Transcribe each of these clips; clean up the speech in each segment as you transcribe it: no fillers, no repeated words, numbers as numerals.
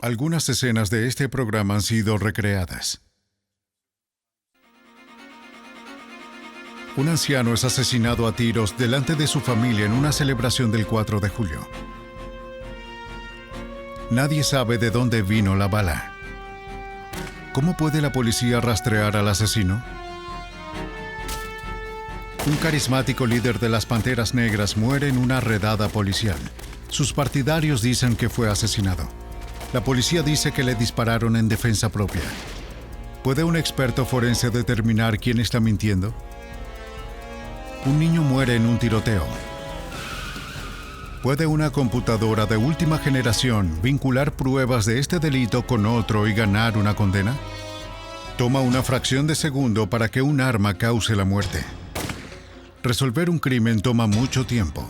Algunas escenas de este programa han sido recreadas. Un anciano es asesinado a tiros delante de su familia en una celebración del 4 de julio. Nadie sabe de dónde vino la bala. ¿Cómo puede la policía rastrear al asesino? Un carismático líder de las Panteras Negras muere en una redada policial. Sus partidarios dicen que fue asesinado. La policía dice que le dispararon en defensa propia. ¿Puede un experto forense determinar quién está mintiendo? Un niño muere en un tiroteo. ¿Puede una computadora de última generación vincular pruebas de este delito con otro y ganar una condena? Toma una fracción de segundo para que un arma cause la muerte. Resolver un crimen toma mucho tiempo.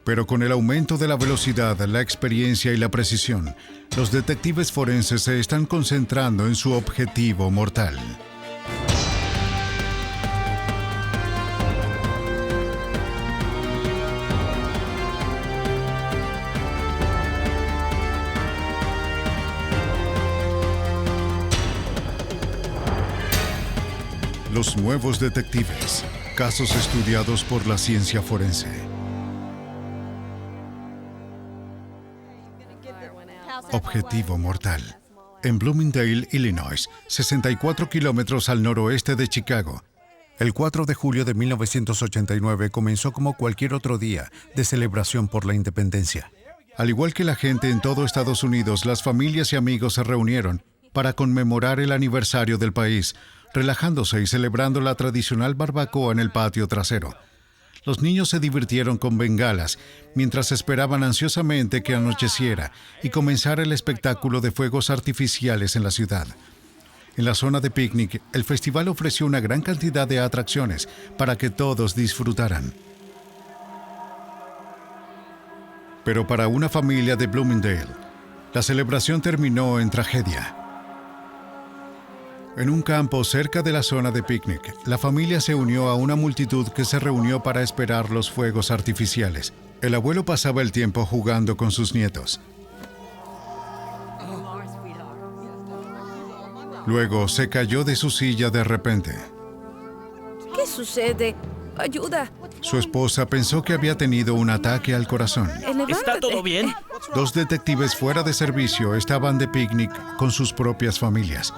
Pero con el aumento de la velocidad, la experiencia y la precisión, los detectives forenses se están concentrando en su objetivo mortal. Los nuevos detectives, casos estudiados por la ciencia forense. Objetivo mortal. En Bloomingdale, Illinois, 64 kilómetros al noroeste de Chicago. El 4 de julio de 1989 comenzó como cualquier otro día de celebración por la independencia. Al igual que la gente en todo Estados Unidos, las familias y amigos se reunieron para conmemorar el aniversario del país, relajándose y celebrando la tradicional barbacoa en el patio trasero. Los niños se divirtieron con bengalas, mientras esperaban ansiosamente que anocheciera y comenzara el espectáculo de fuegos artificiales en la ciudad. En la zona de picnic, el festival ofreció una gran cantidad de atracciones para que todos disfrutaran. Pero para una familia de Bloomingdale, la celebración terminó en tragedia. En un campo cerca de la zona de picnic, la familia se unió a una multitud que se reunió para esperar los fuegos artificiales. El abuelo pasaba el tiempo jugando con sus nietos. Luego se cayó de su silla de repente. ¿Qué sucede? ¡Ayuda! Su esposa pensó que había tenido un ataque al corazón. ¿Está todo bien? Dos detectives fuera de servicio estaban de picnic con sus propias familias.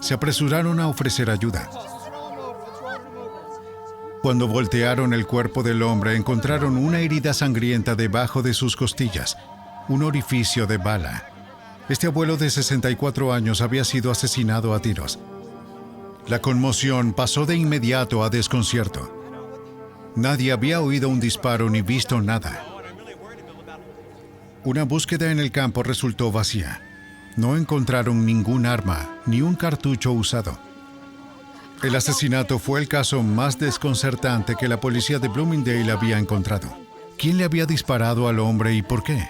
Se apresuraron a ofrecer ayuda. Cuando voltearon el cuerpo del hombre, encontraron una herida sangrienta debajo de sus costillas, un orificio de bala. Este abuelo de 64 años había sido asesinado a tiros. La conmoción pasó de inmediato a desconcierto. Nadie había oído un disparo ni visto nada. Una búsqueda en el campo resultó vacía. No encontraron ningún arma, ni un cartucho usado. El asesinato fue el caso más desconcertante que la policía de Bloomingdale había encontrado. ¿Quién le había disparado al hombre y por qué?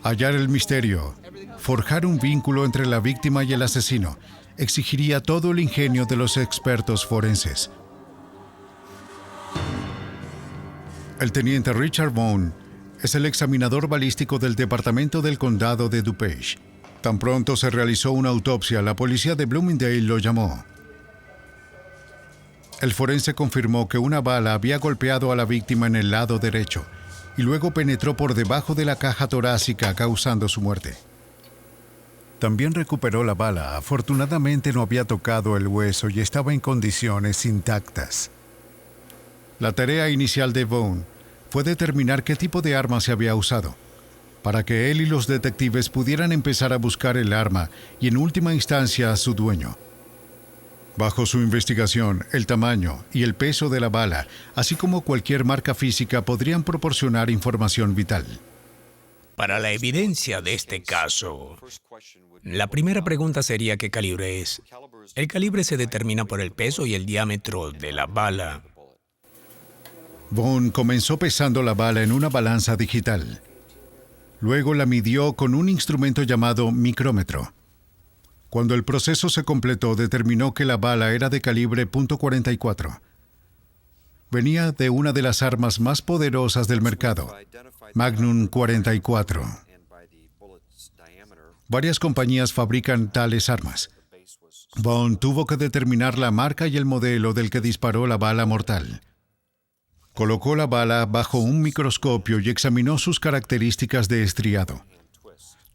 Hallar el misterio, forjar un vínculo entre la víctima y el asesino, exigiría todo el ingenio de los expertos forenses. El teniente Richard Vaughn es el examinador balístico del Departamento del Condado de DuPage. Tan pronto se realizó una autopsia, la policía de Bloomingdale lo llamó. El forense confirmó que una bala había golpeado a la víctima en el lado derecho y luego penetró por debajo de la caja torácica, causando su muerte. También recuperó la bala. Afortunadamente no había tocado el hueso y estaba en condiciones intactas. La tarea inicial de Vaughn fue determinar qué tipo de arma se había usado, para que él y los detectives pudieran empezar a buscar el arma y en última instancia a su dueño. Bajo su investigación, el tamaño y el peso de la bala, así como cualquier marca física, podrían proporcionar información vital. Para la evidencia de este caso, la primera pregunta sería ¿qué calibre es? El calibre se determina por el peso y el diámetro de la bala. Vaughn comenzó pesando la bala en una balanza digital. Luego la midió con un instrumento llamado micrómetro. Cuando el proceso se completó, determinó que la bala era de calibre .44. Venía de una de las armas más poderosas del mercado, Magnum 44. Varias compañías fabrican tales armas. Vaughn tuvo que determinar la marca y el modelo del que disparó la bala mortal. Colocó la bala bajo un microscopio y examinó sus características de estriado.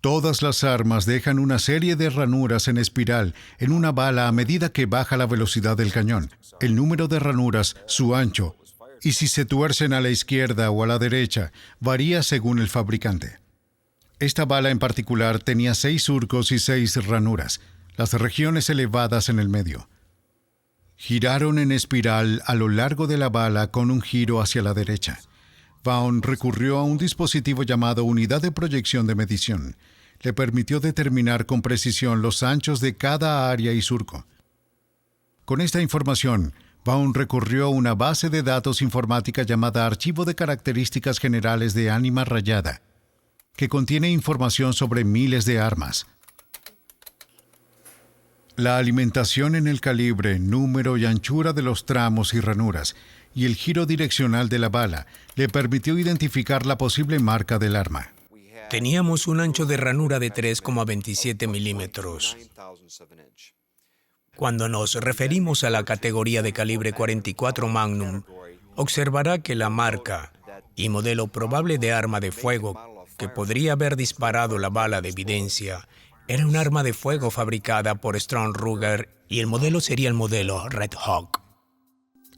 Todas las armas dejan una serie de ranuras en espiral en una bala a medida que baja la velocidad del cañón, el número de ranuras, su ancho, y si se tuercen a la izquierda o a la derecha, varía según el fabricante. Esta bala en particular tenía 6 surcos y 6 ranuras, las regiones elevadas en el medio. Giraron en espiral a lo largo de la bala con un giro hacia la derecha. Vaughn recurrió a un dispositivo llamado unidad de proyección de medición. Le permitió determinar con precisión los anchos de cada área y surco. Con esta información, Vaughn recurrió a una base de datos informática llamada Archivo de Características Generales de Ánima Rayada, que contiene información sobre miles de armas. La alimentación en el calibre, número y anchura de los tramos y ranuras, y el giro direccional de la bala le permitió identificar la posible marca del arma. Teníamos un ancho de ranura de 3,27 milímetros. Cuando nos referimos a la categoría de calibre 44 Magnum, observará que la marca y modelo probable de arma de fuego que podría haber disparado la bala de evidencia era un arma de fuego fabricada por Strong Ruger y el modelo sería el modelo Red Hawk.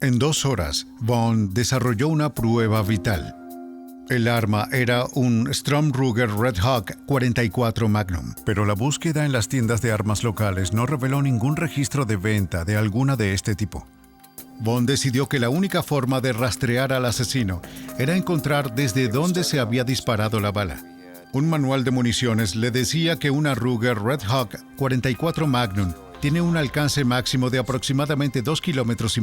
En 2 horas, Vaughn desarrolló una prueba vital. El arma era un Strong Ruger Red Hawk 44 Magnum, pero la búsqueda en las tiendas de armas locales no reveló ningún registro de venta de alguna de este tipo. Vaughn decidió que la única forma de rastrear al asesino era encontrar desde dónde se había disparado la bala. Un manual de municiones le decía que una Ruger Red Hawk 44 Magnum tiene un alcance máximo de aproximadamente 2,5 kilómetros.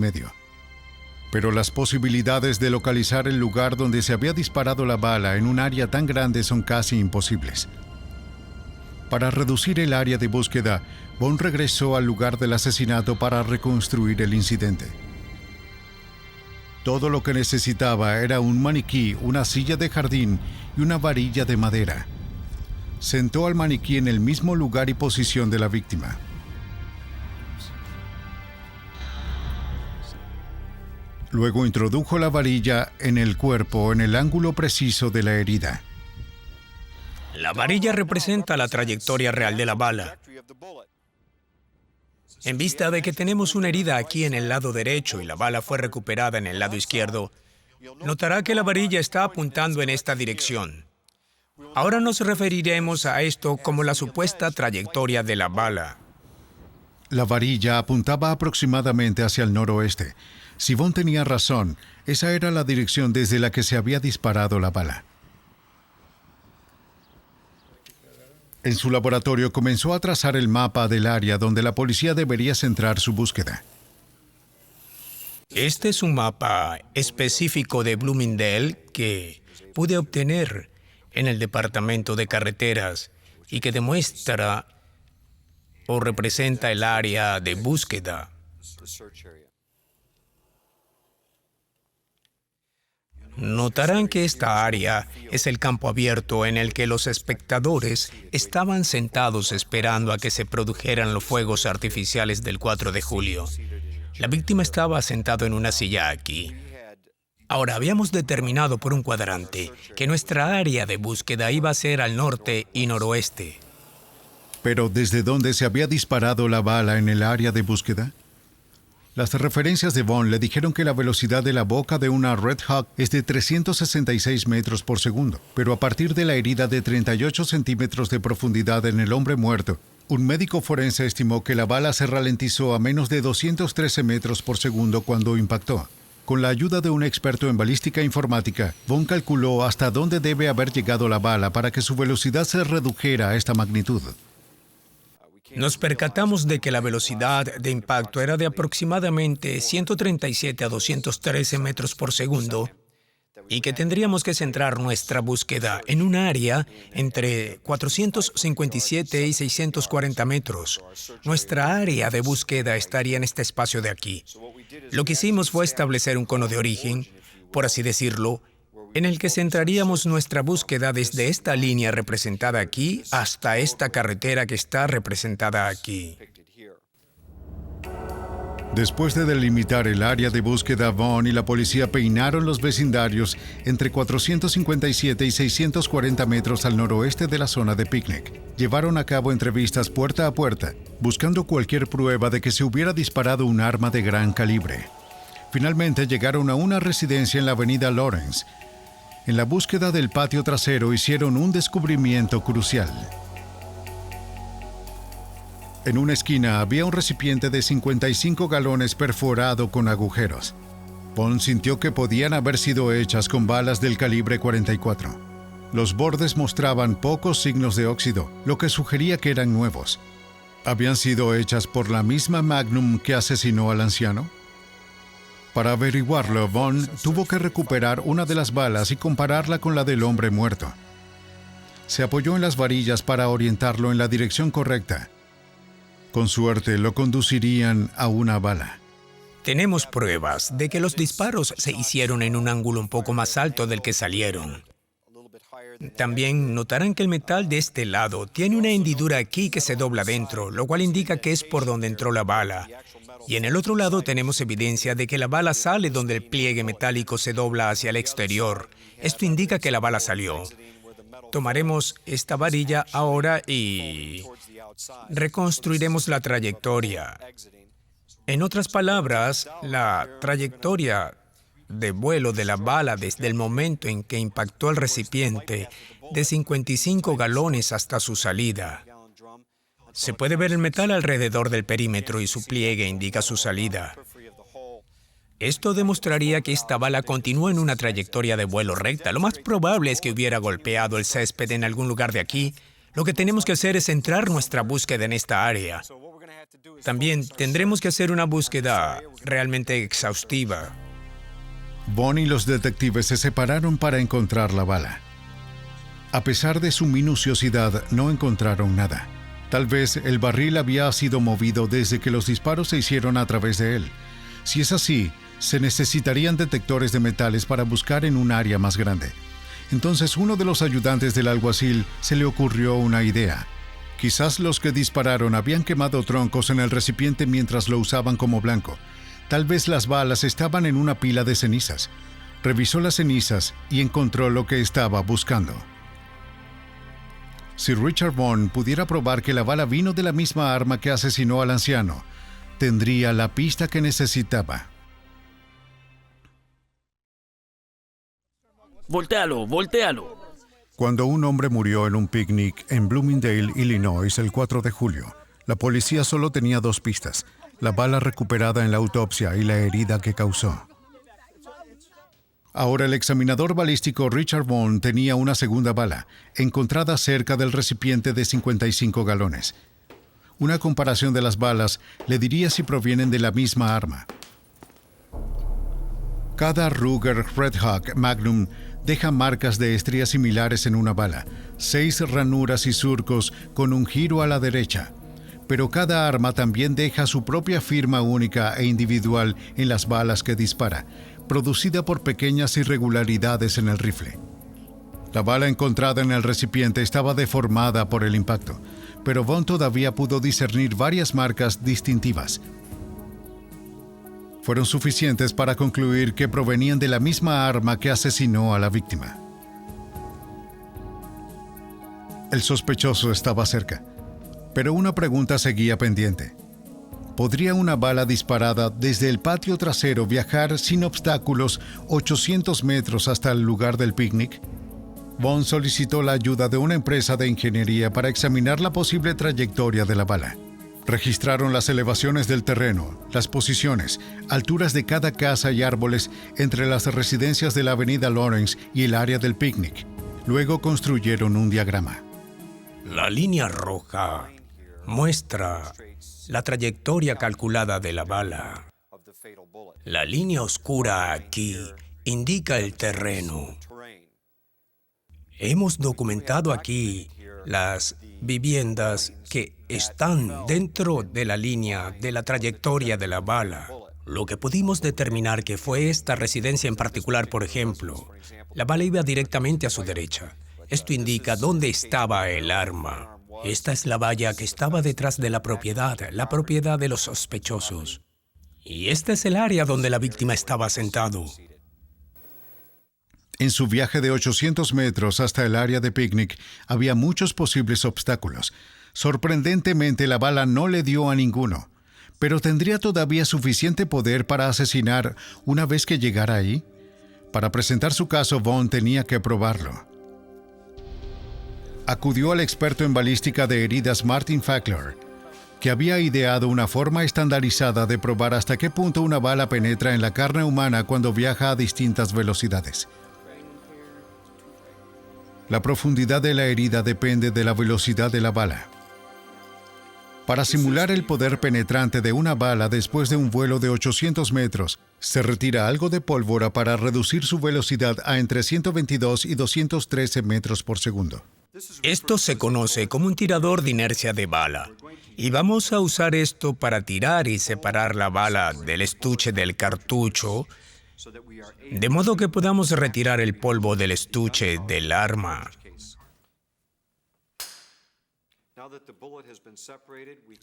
Pero las posibilidades de localizar el lugar donde se había disparado la bala en un área tan grande son casi imposibles. Para reducir el área de búsqueda, Vaughn regresó al lugar del asesinato para reconstruir el incidente. Todo lo que necesitaba era un maniquí, una silla de jardín y una varilla de madera. Sentó al maniquí en el mismo lugar y posición de la víctima. Luego introdujo la varilla en el cuerpo en el ángulo preciso de la herida. La varilla representa la trayectoria real de la bala. En vista de que tenemos una herida aquí en el lado derecho y la bala fue recuperada en el lado izquierdo, notará que la varilla está apuntando en esta dirección. Ahora nos referiremos a esto como la supuesta trayectoria de la bala. La varilla apuntaba aproximadamente hacia el noroeste. Si Vaughn tenía razón, esa era la dirección desde la que se había disparado la bala. En su laboratorio comenzó a trazar el mapa del área donde la policía debería centrar su búsqueda. Este es un mapa específico de Bloomingdale que pude obtener en el Departamento de Carreteras y que demuestra o representa el área de búsqueda. Notarán que esta área es el campo abierto en el que los espectadores estaban sentados esperando a que se produjeran los fuegos artificiales del 4 de julio. La víctima estaba sentado en una silla aquí. Ahora, habíamos determinado por un cuadrante que nuestra área de búsqueda iba a ser al norte y noroeste. ¿Pero desde dónde se había disparado la bala en el área de búsqueda? Las referencias de Vaughn le dijeron que la velocidad de la boca de una Red Hawk es de 366 metros por segundo, pero a partir de la herida de 38 centímetros de profundidad en el hombre muerto, un médico forense estimó que la bala se ralentizó a menos de 213 metros por segundo cuando impactó. Con la ayuda de un experto en balística informática, Vaughn calculó hasta dónde debe haber llegado la bala para que su velocidad se redujera a esta magnitud. Nos percatamos de que la velocidad de impacto era de aproximadamente 137 a 213 metros por segundo y que tendríamos que centrar nuestra búsqueda en un área entre 457 y 640 metros. Nuestra área de búsqueda estaría en este espacio de aquí. Lo que hicimos fue establecer un cono de origen, por así decirlo, en el que centraríamos nuestra búsqueda desde esta línea representada aquí hasta esta carretera que está representada aquí. Después de delimitar el área de búsqueda, Vaughn y la policía peinaron los vecindarios entre 457 y 640 metros al noroeste de la zona de picnic. Llevaron a cabo entrevistas puerta a puerta, buscando cualquier prueba de que se hubiera disparado un arma de gran calibre. Finalmente llegaron a una residencia en la avenida Lawrence. En la búsqueda del patio trasero hicieron un descubrimiento crucial. En una esquina había un recipiente de 55 galones perforado con agujeros. Vaughn sintió que podían haber sido hechas con balas del calibre 44. Los bordes mostraban pocos signos de óxido, lo que sugería que eran nuevos. ¿Habían sido hechas por la misma Magnum que asesinó al anciano? Para averiguarlo, Vaughn tuvo que recuperar una de las balas y compararla con la del hombre muerto. Se apoyó en las varillas para orientarlo en la dirección correcta. Con suerte, lo conducirían a una bala. Tenemos pruebas de que los disparos se hicieron en un ángulo un poco más alto del que salieron. También notarán que el metal de este lado tiene una hendidura aquí que se dobla dentro, lo cual indica que es por donde entró la bala. Y en el otro lado tenemos evidencia de que la bala sale donde el pliegue metálico se dobla hacia el exterior. Esto indica que la bala salió. Tomaremos esta varilla ahora y reconstruiremos la trayectoria. En otras palabras, la trayectoria de vuelo de la bala desde el momento en que impactó el recipiente, de 55 galones hasta su salida. Se puede ver el metal alrededor del perímetro y su pliegue indica su salida. Esto demostraría que esta bala continuó en una trayectoria de vuelo recta. Lo más probable es que hubiera golpeado el césped en algún lugar de aquí. Lo que tenemos que hacer es centrar nuestra búsqueda en esta área. También tendremos que hacer una búsqueda realmente exhaustiva. Vaughn y los detectives se separaron para encontrar la bala. A pesar de su minuciosidad, no encontraron nada. Tal vez el barril había sido movido desde que los disparos se hicieron a través de él. Si es así, se necesitarían detectores de metales para buscar en un área más grande. Entonces, uno de los ayudantes del alguacil se le ocurrió una idea. Quizás los que dispararon habían quemado troncos en el recipiente mientras lo usaban como blanco. Tal vez las balas estaban en una pila de cenizas. Revisó las cenizas y encontró lo que estaba buscando. Si Richard Vaughn pudiera probar que la bala vino de la misma arma que asesinó al anciano, tendría la pista que necesitaba. Voltéalo, voltéalo. Cuando un hombre murió en un picnic en Bloomingdale, Illinois, el 4 de julio, la policía solo tenía dos pistas: la bala recuperada en la autopsia y la herida que causó. Ahora el examinador balístico Richard Vaughn tenía una segunda bala, encontrada cerca del recipiente de 55 galones. Una comparación de las balas le diría si provienen de la misma arma. Cada Ruger Red Hawk Magnum deja marcas de estrías similares en una bala, 6 ranuras y surcos con un giro a la derecha. Pero cada arma también deja su propia firma única e individual en las balas que dispara, producida por pequeñas irregularidades en el rifle. La bala encontrada en el recipiente estaba deformada por el impacto, pero Vaughn todavía pudo discernir varias marcas distintivas. Fueron suficientes para concluir que provenían de la misma arma que asesinó a la víctima. El sospechoso estaba cerca, pero una pregunta seguía pendiente. ¿Podría una bala disparada desde el patio trasero viajar sin obstáculos 800 metros hasta el lugar del picnic? Vaughn solicitó la ayuda de una empresa de ingeniería para examinar la posible trayectoria de la bala. Registraron las elevaciones del terreno, las posiciones, alturas de cada casa y árboles entre las residencias de la avenida Lawrence y el área del picnic. Luego construyeron un diagrama. La línea roja muestra la trayectoria calculada de la bala. La línea oscura aquí indica el terreno. Hemos documentado aquí las viviendas que están dentro de la línea de la trayectoria de la bala. Lo que pudimos determinar que fue esta residencia en particular, por ejemplo, La bala iba directamente a su derecha. Esto indica dónde estaba el arma. Esta es la valla que estaba detrás de la propiedad de los sospechosos. Y este es el área donde la víctima estaba sentado. En su viaje de 800 metros hasta el área de picnic, había muchos posibles obstáculos. Sorprendentemente, la bala no le dio a ninguno. ¿Pero tendría todavía suficiente poder para asesinar una vez que llegara ahí? Para presentar su caso, Vaughn tenía que probarlo. Acudió al experto en balística de heridas Martin Fackler, que había ideado una forma estandarizada de probar hasta qué punto una bala penetra en la carne humana cuando viaja a distintas velocidades. La profundidad de la herida depende de la velocidad de la bala. Para simular el poder penetrante de una bala después de un vuelo de 800 metros, se retira algo de pólvora para reducir su velocidad a entre 122 y 213 metros por segundo. Esto se conoce como un tirador de inercia de bala. Y vamos a usar esto para tirar y separar la bala del estuche del cartucho, de modo que podamos retirar el polvo del estuche del arma.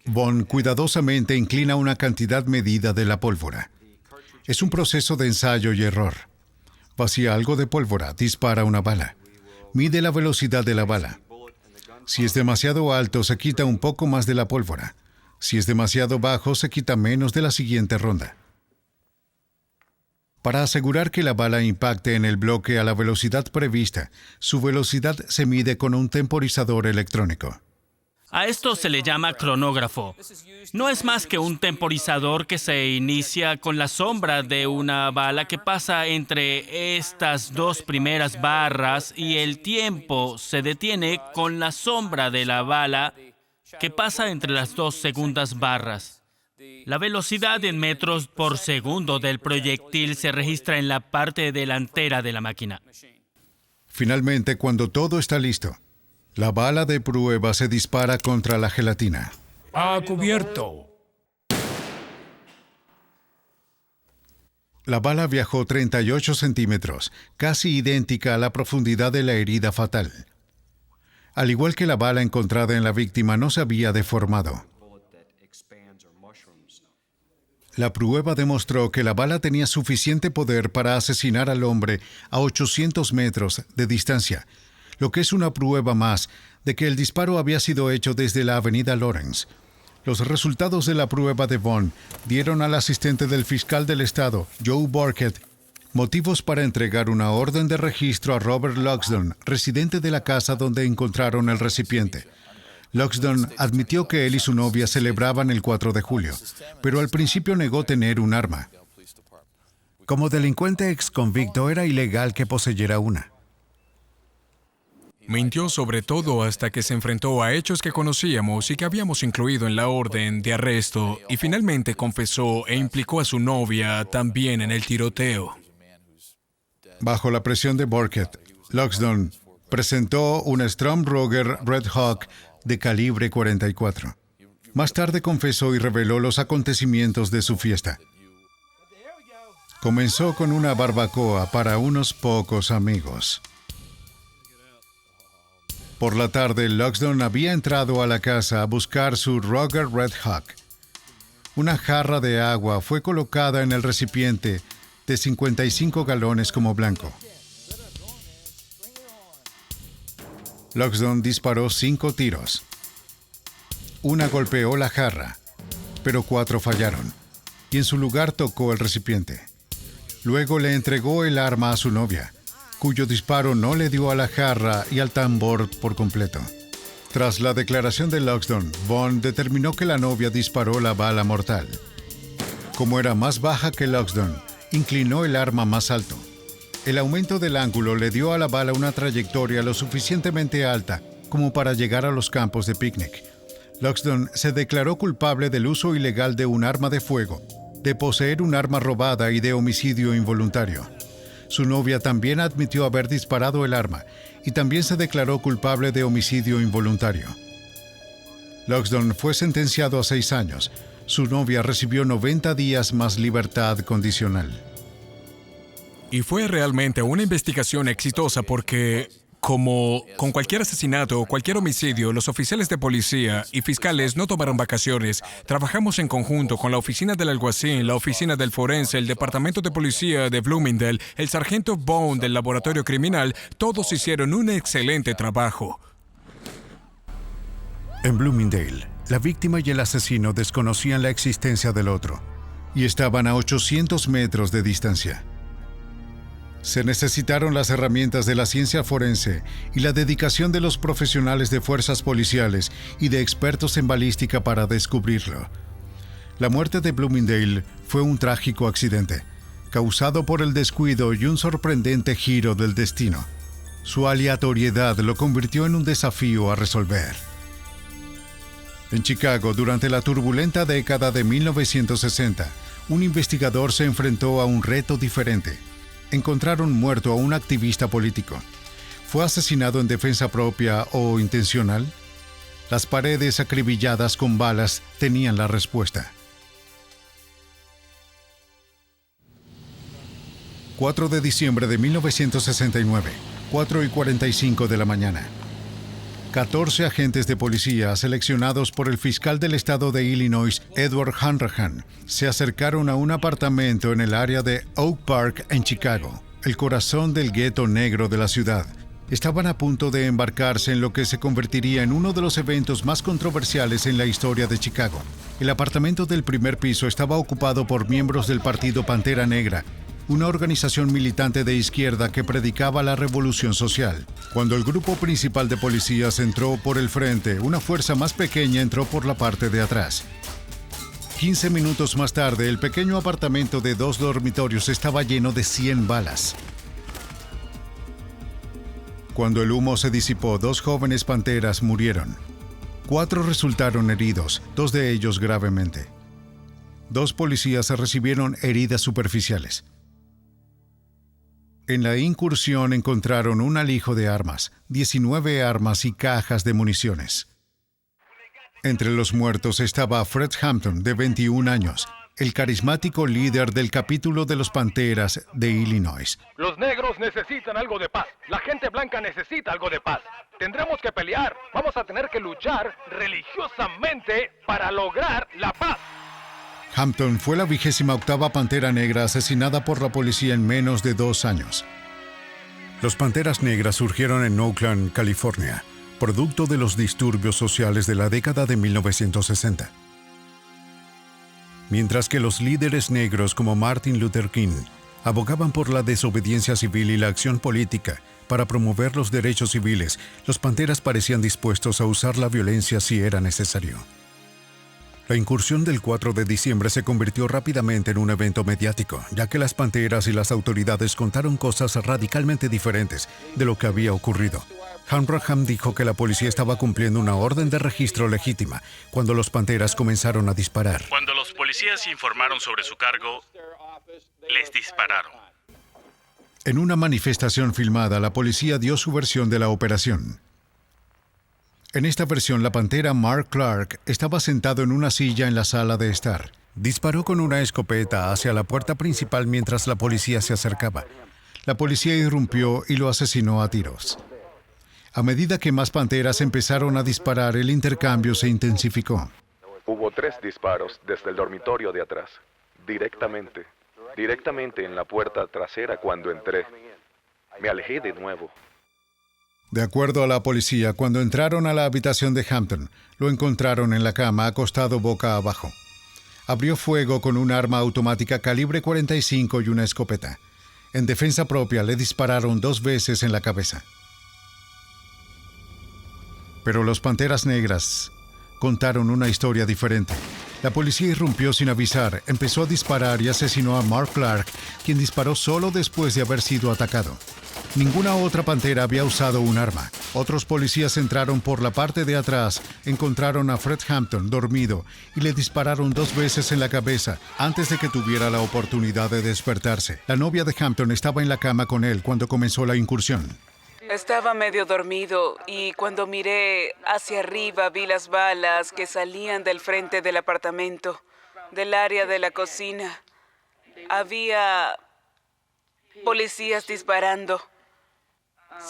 Vaughn cuidadosamente inclina una cantidad medida de la pólvora. Es un proceso de ensayo y error. Vacía algo de pólvora, dispara una bala. Mide la velocidad de la bala. Si es demasiado alto, se quita un poco más de la pólvora. Si es demasiado bajo, se quita menos de la siguiente ronda. Para asegurar que la bala impacte en el bloque a la velocidad prevista, su velocidad se mide con un temporizador electrónico. A esto se le llama cronógrafo. No es más que un temporizador que se inicia con la sombra de una bala que pasa entre estas dos primeras barras y el tiempo se detiene con la sombra de la bala que pasa entre las dos segundas barras. La velocidad en metros por segundo del proyectil se registra en la parte delantera de la máquina. Finalmente, cuando todo está listo, la bala de prueba se dispara contra la gelatina. ¡A cubierto! La bala viajó 38 centímetros, casi idéntica a la profundidad de la herida fatal. Al igual que la bala encontrada en la víctima, no se había deformado. La prueba demostró que la bala tenía suficiente poder para asesinar al hombre a 800 metros de distancia, lo que es una prueba más de que el disparo había sido hecho desde la avenida Lawrence. Los resultados de la prueba de Vaughn dieron al asistente del fiscal del estado, Joe Burkett, motivos para entregar una orden de registro a Robert Loxton, residente de la casa donde encontraron el recipiente. Loxton admitió que él y su novia celebraban el 4 de julio, pero al principio negó tener un arma. Como delincuente exconvicto, era ilegal que poseyera una. Mintió sobre todo hasta que se enfrentó a hechos que conocíamos y que habíamos incluido en la orden de arresto, y finalmente confesó e implicó a su novia también en el tiroteo. Bajo la presión de Burkett, Loxton presentó una Strom Ruger Red Hawk de calibre 44. Más tarde confesó y reveló los acontecimientos de su fiesta. Comenzó con una barbacoa para unos pocos amigos. Por la tarde, Loxton había entrado a la casa a buscar su Ruger Red Hawk. Una jarra de agua fue colocada en el recipiente de 55 galones como blanco. Loxton disparó 5 tiros. Una golpeó la jarra, pero 4 fallaron, y en su lugar tocó el recipiente. Luego le entregó el arma a su novia, cuyo disparo no le dio a la jarra y al tambor por completo. Tras la declaración de Loxton, Vaughn determinó que la novia disparó la bala mortal. Como era más baja que Loxton, inclinó el arma más alto. El aumento del ángulo le dio a la bala una trayectoria lo suficientemente alta como para llegar a los campos de picnic. Loxton se declaró culpable del uso ilegal de un arma de fuego, de poseer un arma robada y de homicidio involuntario. Su novia también admitió haber disparado el arma y también se declaró culpable de homicidio involuntario. Loxton fue sentenciado a 6 años. Su novia recibió 90 días más libertad condicional. Y fue realmente una investigación exitosa porque, como con cualquier asesinato o cualquier homicidio, los oficiales de policía y fiscales no tomaron vacaciones. Trabajamos en conjunto con la oficina del alguacil, la oficina del forense, el departamento de policía de Bloomingdale, el sargento Bone del laboratorio criminal. Todos hicieron un excelente trabajo. En Bloomingdale, la víctima y el asesino desconocían la existencia del otro y estaban a 800 metros de distancia. Se necesitaron las herramientas de la ciencia forense y la dedicación de los profesionales de fuerzas policiales y de expertos en balística para descubrirlo. La muerte de Bloomingdale fue un trágico accidente, causado por el descuido y un sorprendente giro del destino. Su aleatoriedad lo convirtió en un desafío a resolver. En Chicago, durante la turbulenta década de 1960, un investigador se enfrentó a un reto diferente. Encontraron muerto a un activista político. ¿Fue asesinado en defensa propia o intencional? Las paredes acribilladas con balas tenían la respuesta. 4 de diciembre de 1969, 4:45 de la mañana. 14 agentes de policía seleccionados por el fiscal del estado de Illinois, Edward Hanrahan, se acercaron a un apartamento en el área de Oak Park en Chicago, el corazón del gueto negro de la ciudad. Estaban a punto de embarcarse en lo que se convertiría en uno de los eventos más controversiales en la historia de Chicago. El apartamento del primer piso estaba ocupado por miembros del partido Pantera Negra, una organización militante de izquierda que predicaba la revolución social. Cuando el grupo principal de policías entró por el frente, una fuerza más pequeña entró por la parte de atrás. 15 minutos más tarde, el pequeño apartamento de 2 dormitorios estaba lleno de 100 balas. Cuando el humo se disipó, 2 jóvenes panteras murieron. 4 resultaron heridos, 2 de ellos gravemente. 2 policías recibieron heridas superficiales. En la incursión encontraron un alijo de armas, 19 armas y cajas de municiones. Entre los muertos estaba Fred Hampton, de 21 años, el carismático líder del capítulo de los Panteras de Illinois. Los negros necesitan algo de paz. La gente blanca necesita algo de paz. Tendremos que pelear. Vamos a tener que luchar religiosamente para lograr la paz. Hampton fue la 28ª Pantera Negra asesinada por la policía en menos de 2 años. Los Panteras Negras surgieron en Oakland, California, producto de los disturbios sociales de la década de 1960. Mientras que los líderes negros como Martin Luther King abogaban por la desobediencia civil y la acción política para promover los derechos civiles, los Panteras parecían dispuestos a usar la violencia si era necesario. La incursión del 4 de diciembre se convirtió rápidamente en un evento mediático, ya que las Panteras y las autoridades contaron cosas radicalmente diferentes de lo que había ocurrido. Hanrahan dijo que la policía estaba cumpliendo una orden de registro legítima cuando los Panteras comenzaron a disparar. Cuando los policías informaron sobre su cargo, les dispararon. En una manifestación filmada, la policía dio su versión de la operación. En esta versión, la pantera Mark Clark estaba sentado en una silla en la sala de estar. Disparó con una escopeta hacia la puerta principal mientras la policía se acercaba. La policía irrumpió y lo asesinó a tiros. A medida que más panteras empezaron a disparar, el intercambio se intensificó. Hubo 3 disparos desde el dormitorio de atrás, directamente en la puerta trasera cuando entré. Me alejé de nuevo. De acuerdo a la policía, cuando entraron a la habitación de Hampton, lo encontraron en la cama, acostado boca abajo. Abrió fuego con un arma automática calibre 45 y una escopeta. En defensa propia, le dispararon 2 veces en la cabeza. Pero los Panteras Negras contaron una historia diferente. La policía irrumpió sin avisar, empezó a disparar y asesinó a Mark Clark, quien disparó solo después de haber sido atacado. Ninguna otra pantera había usado un arma. Otros policías entraron por la parte de atrás, encontraron a Fred Hampton dormido y le dispararon 2 veces en la cabeza antes de que tuviera la oportunidad de despertarse. La novia de Hampton estaba en la cama con él cuando comenzó la incursión. Estaba medio dormido y cuando miré hacia arriba vi las balas que salían del frente del apartamento, del área de la cocina. Había policías disparando.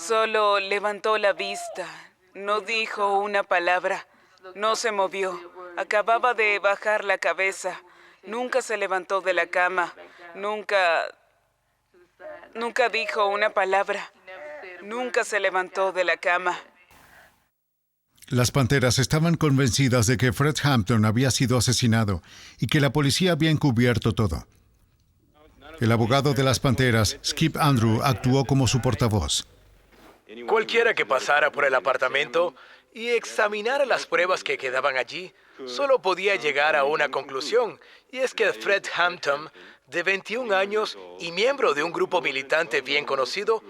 Solo levantó la vista, no dijo una palabra, no se movió. Acababa de bajar la cabeza, nunca se levantó de la cama, nunca dijo una palabra, nunca se levantó de la cama. Las Panteras estaban convencidas de que Fred Hampton había sido asesinado y que la policía había encubierto todo. El abogado de las Panteras, Skip Andrew, actuó como su portavoz. Cualquiera que pasara por el apartamento y examinara las pruebas que quedaban allí, solo podía llegar a una conclusión, y es que Fred Hampton, de 21 años y miembro de un grupo militante bien conocido,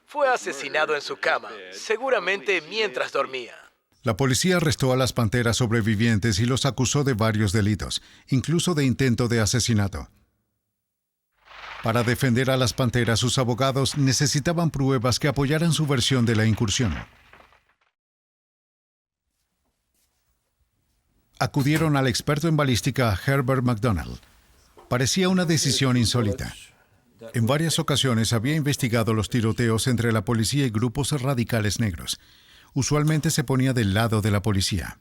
fue asesinado en su cama, seguramente mientras dormía. La policía arrestó a las Panteras sobrevivientes y los acusó de varios delitos, incluso de intento de asesinato. Para defender a las Panteras, sus abogados necesitaban pruebas que apoyaran su versión de la incursión. Acudieron al experto en balística Herbert McDonald. Parecía una decisión insólita. En varias ocasiones había investigado los tiroteos entre la policía y grupos radicales negros. Usualmente se ponía del lado de la policía.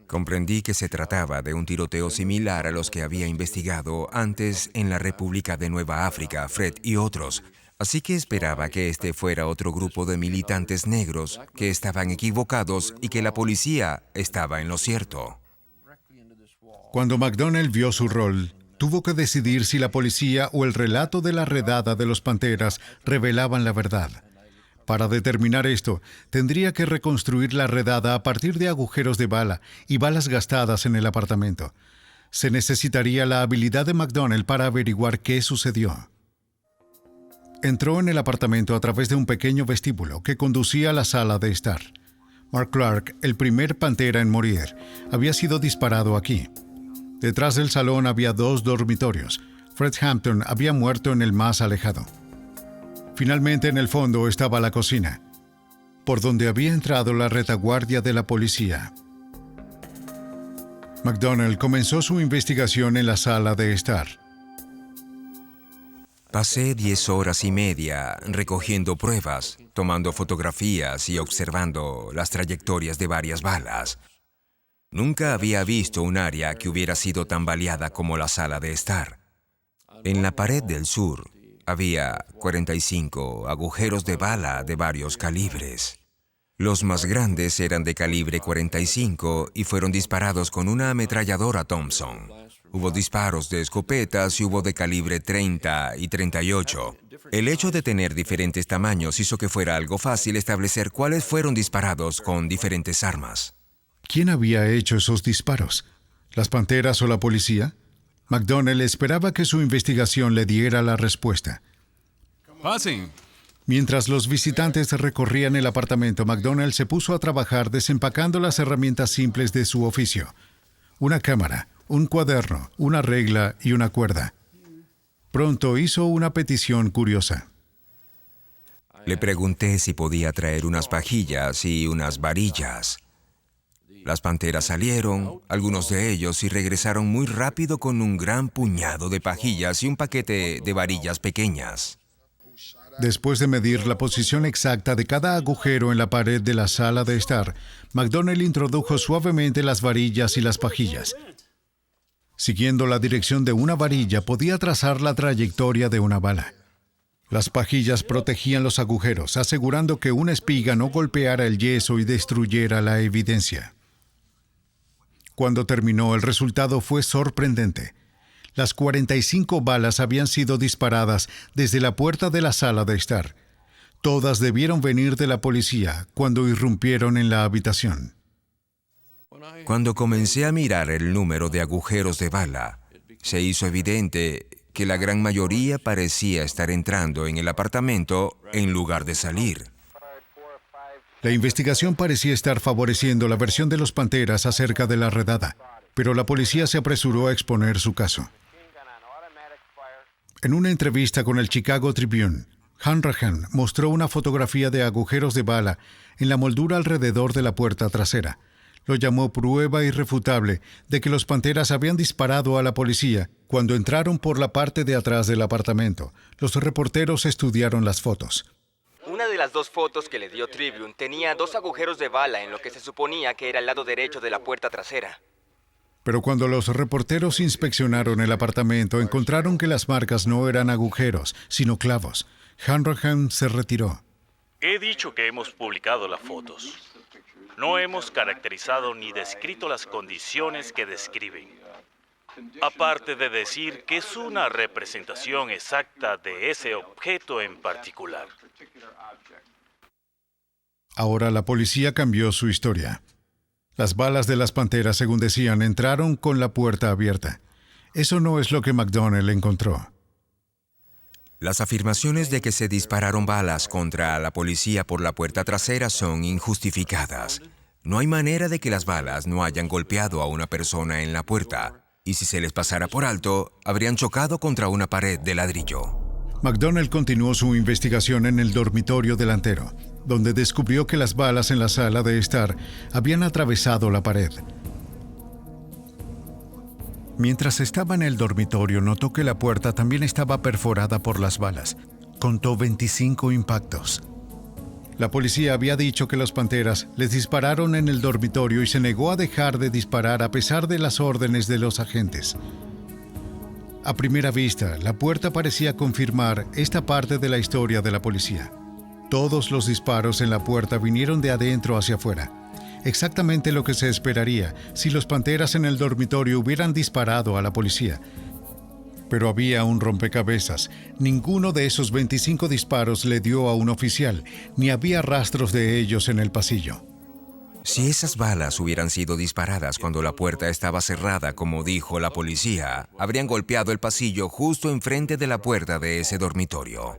Comprendí que se trataba de un tiroteo similar a los que había investigado antes en la República de Nueva África, Fred y otros, así que esperaba que este fuera otro grupo de militantes negros que estaban equivocados y que la policía estaba en lo cierto. Cuando McDonald vio su rol, tuvo que decidir si la policía o el relato de la redada de los Panteras revelaban la verdad. Para determinar esto, tendría que reconstruir la redada a partir de agujeros de bala y balas gastadas en el apartamento. Se necesitaría la habilidad de McDonald para averiguar qué sucedió. Entró en el apartamento a través de un pequeño vestíbulo que conducía a la sala de estar. Mark Clark, el primer Pantera en morir, había sido disparado aquí. Detrás del salón había 2 dormitorios. Fred Hampton había muerto en el más alejado. Finalmente, en el fondo estaba la cocina, por donde había entrado la retaguardia de la policía. McDonald comenzó su investigación en la sala de estar. Pasé 10 horas y media recogiendo pruebas, tomando fotografías y observando las trayectorias de varias balas. Nunca había visto un área que hubiera sido tan baleada como la sala de estar. En la pared del sur había 45 agujeros de bala de varios calibres. Los más grandes eran de calibre 45 y fueron disparados con una ametralladora Thompson. Hubo disparos de escopetas y hubo de calibre 30 y 38. El hecho de tener diferentes tamaños hizo que fuera algo fácil establecer cuáles fueron disparados con diferentes armas. ¿Quién había hecho esos disparos? ¿Las Panteras o la policía? McDonald esperaba que su investigación le diera la respuesta. Pasen. Mientras los visitantes recorrían el apartamento, McDonald se puso a trabajar desempacando las herramientas simples de su oficio. Una cámara, un cuaderno, una regla y una cuerda. Pronto hizo una petición curiosa. Le pregunté si podía traer unas pajillas y unas varillas. Las Panteras salieron, algunos de ellos, y regresaron muy rápido con un gran puñado de pajillas y un paquete de varillas pequeñas. Después de medir la posición exacta de cada agujero en la pared de la sala de estar, McDonald introdujo suavemente las varillas y las pajillas. Siguiendo la dirección de una varilla, podía trazar la trayectoria de una bala. Las pajillas protegían los agujeros, asegurando que una espiga no golpeara el yeso y destruyera la evidencia. Cuando terminó, el resultado fue sorprendente. Las 45 balas habían sido disparadas desde la puerta de la sala de estar. Todas debieron venir de la policía cuando irrumpieron en la habitación. Cuando comencé a mirar el número de agujeros de bala, se hizo evidente que la gran mayoría parecía estar entrando en el apartamento en lugar de salir. La investigación parecía estar favoreciendo la versión de los Panteras acerca de la redada, pero la policía se apresuró a exponer su caso. En una entrevista con el Chicago Tribune, Hanrahan mostró una fotografía de agujeros de bala en la moldura alrededor de la puerta trasera. Lo llamó prueba irrefutable de que los Panteras habían disparado a la policía cuando entraron por la parte de atrás del apartamento. Los reporteros estudiaron las fotos. Una de las dos fotos que le dio Tribune tenía 2 agujeros de bala en lo que se suponía que era el lado derecho de la puerta trasera. Pero cuando los reporteros inspeccionaron el apartamento, encontraron que las marcas no eran agujeros, sino clavos. Hanrahan se retiró. He dicho que hemos publicado las fotos. No hemos caracterizado ni descrito las condiciones que describen. Aparte de decir que es una representación exacta de ese objeto en particular. Ahora la policía cambió su historia. Las balas de las Panteras, según decían, entraron con la puerta abierta. Eso no es lo que McDonnell encontró. Las afirmaciones de que se dispararon balas contra la policía por la puerta trasera son injustificadas. No hay manera de que las balas no hayan golpeado a una persona en la puerta, y si se les pasara por alto, habrían chocado contra una pared de ladrillo. McDonnell continuó su investigación en el dormitorio delantero, donde descubrió que las balas en la sala de estar habían atravesado la pared. Mientras estaba en el dormitorio, notó que la puerta también estaba perforada por las balas. Contó 25 impactos. La policía había dicho que los Panteras les dispararon en el dormitorio y se negó a dejar de disparar a pesar de las órdenes de los agentes. A primera vista, la puerta parecía confirmar esta parte de la historia de la policía. Todos los disparos en la puerta vinieron de adentro hacia afuera. Exactamente lo que se esperaría si los Panteras en el dormitorio hubieran disparado a la policía. Pero había un rompecabezas. Ninguno de esos 25 disparos le dio a un oficial, ni había rastros de ellos en el pasillo. Si esas balas hubieran sido disparadas cuando la puerta estaba cerrada, como dijo la policía, habrían golpeado el pasillo justo enfrente de la puerta de ese dormitorio.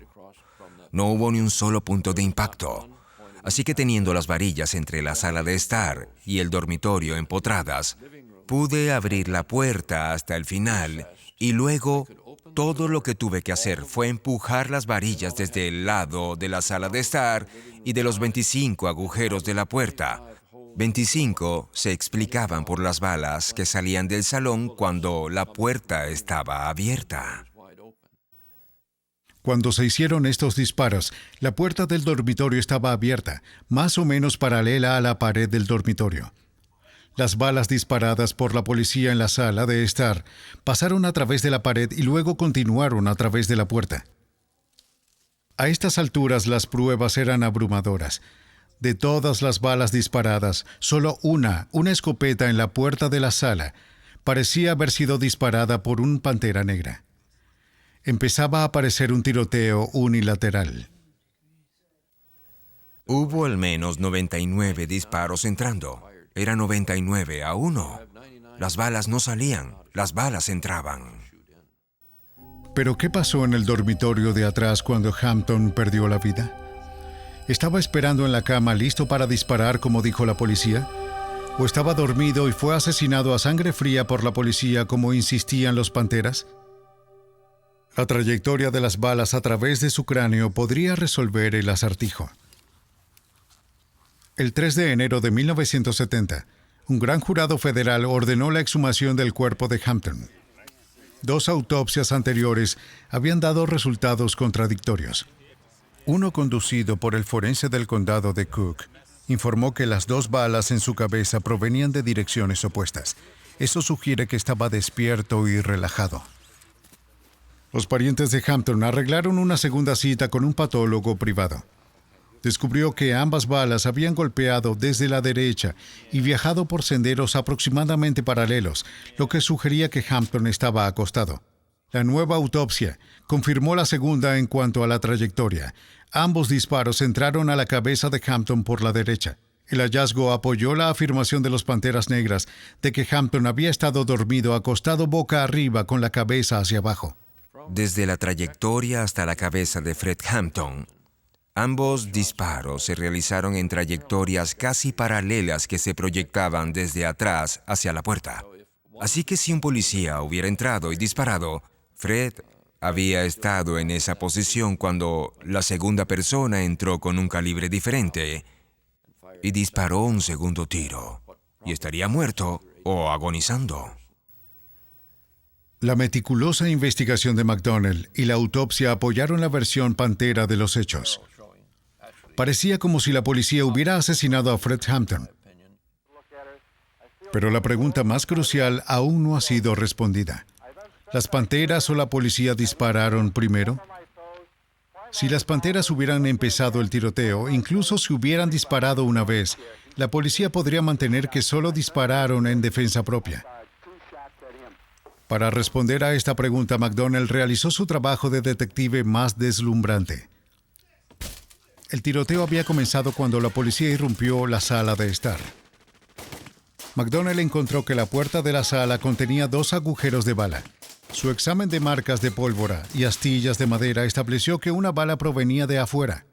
No hubo ni un solo punto de impacto. Así que teniendo las varillas entre la sala de estar y el dormitorio empotradas, pude abrir la puerta hasta el final y luego todo lo que tuve que hacer fue empujar las varillas desde el lado de la sala de estar y de los 25 agujeros de la puerta. 25 se explicaban por las balas que salían del salón cuando la puerta estaba abierta. Cuando se hicieron estos disparos, la puerta del dormitorio estaba abierta, más o menos paralela a la pared del dormitorio. Las balas disparadas por la policía en la sala de estar pasaron a través de la pared y luego continuaron a través de la puerta. A estas alturas las pruebas eran abrumadoras. De todas las balas disparadas, solo una escopeta en la puerta de la sala, parecía haber sido disparada por un Pantera Negra. Empezaba a aparecer un tiroteo unilateral. Hubo al menos 99 disparos entrando. Era 99-1. Las balas no salían, las balas entraban. ¿Pero qué pasó en el dormitorio de atrás cuando Hampton perdió la vida? ¿Estaba esperando en la cama listo para disparar, como dijo la policía? ¿O estaba dormido y fue asesinado a sangre fría por la policía, como insistían los Panteras? La trayectoria de las balas a través de su cráneo podría resolver el acertijo. El 3 de enero de 1970, un gran jurado federal ordenó la exhumación del cuerpo de Hampton. 2 autopsias anteriores habían dado resultados contradictorios. Uno conducido por el forense del condado de Cook informó que las 2 balas en su cabeza provenían de direcciones opuestas. Eso sugiere que estaba despierto y relajado. Los parientes de Hampton arreglaron una segunda cita con un patólogo privado. Descubrió que ambas balas habían golpeado desde la derecha y viajado por senderos aproximadamente paralelos, lo que sugería que Hampton estaba acostado. La nueva autopsia confirmó la segunda en cuanto a la trayectoria. Ambos disparos entraron a la cabeza de Hampton por la derecha. El hallazgo apoyó la afirmación de los Panteras Negras de que Hampton había estado dormido acostado boca arriba con la cabeza hacia abajo. Desde la trayectoria hasta la cabeza de Fred Hampton, ambos disparos se realizaron en trayectorias casi paralelas que se proyectaban desde atrás hacia la puerta. Así que si un policía hubiera entrado y disparado, Fred había estado en esa posición cuando la segunda persona entró con un calibre diferente y disparó un segundo tiro. y estaría muerto o agonizando. La meticulosa investigación de McDonnell y la autopsia apoyaron la versión pantera de los hechos. Parecía como si la policía hubiera asesinado a Fred Hampton. Pero la pregunta más crucial aún no ha sido respondida. ¿Las panteras o la policía dispararon primero? Si las panteras hubieran empezado el tiroteo, incluso si hubieran disparado una vez, la policía podría mantener que solo dispararon en defensa propia. Para responder a esta pregunta, McDonnell realizó su trabajo de detective más deslumbrante. El tiroteo había comenzado cuando la policía irrumpió la sala de estar. McDonnell encontró que la puerta de la sala contenía 2 agujeros de bala. Su examen de marcas de pólvora y astillas de madera estableció que una bala provenía de afuera.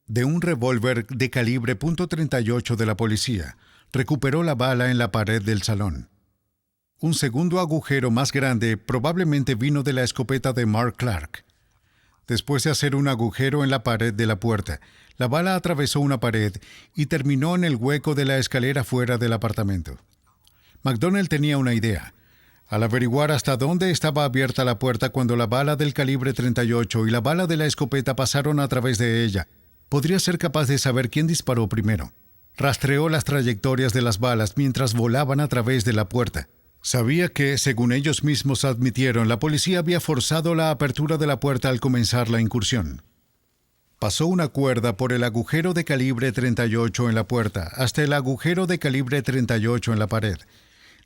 De un revólver de calibre .38 de la policía, recuperó la bala en la pared del salón. Un segundo agujero más grande probablemente vino de la escopeta de Mark Clark. Después de hacer un agujero en la pared de la puerta, la bala atravesó una pared y terminó en el hueco de la escalera fuera del apartamento. McDonnell tenía una idea. Al averiguar hasta dónde estaba abierta la puerta cuando la bala del calibre 38 y la bala de la escopeta pasaron a través de ella, podría ser capaz de saber quién disparó primero. Rastreó las trayectorias de las balas mientras volaban a través de la puerta. Sabía que, según ellos mismos admitieron, la policía había forzado la apertura de la puerta al comenzar la incursión. Pasó una cuerda por el agujero de calibre 38 en la puerta hasta el agujero de calibre 38 en la pared.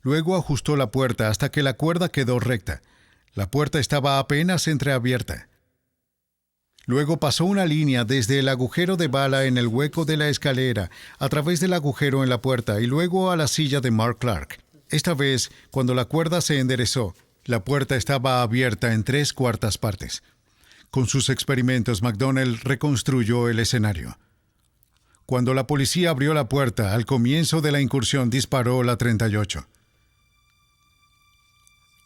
Luego ajustó la puerta hasta que la cuerda quedó recta. La puerta estaba apenas entreabierta. Luego pasó una línea desde el agujero de bala en el hueco de la escalera a través del agujero en la puerta y luego a la silla de Mark Clark. Esta vez, cuando la cuerda se enderezó, la puerta estaba abierta en 3/4 partes. Con sus experimentos, McDonnell reconstruyó el escenario. Cuando la policía abrió la puerta, al comienzo de la incursión disparó la 38.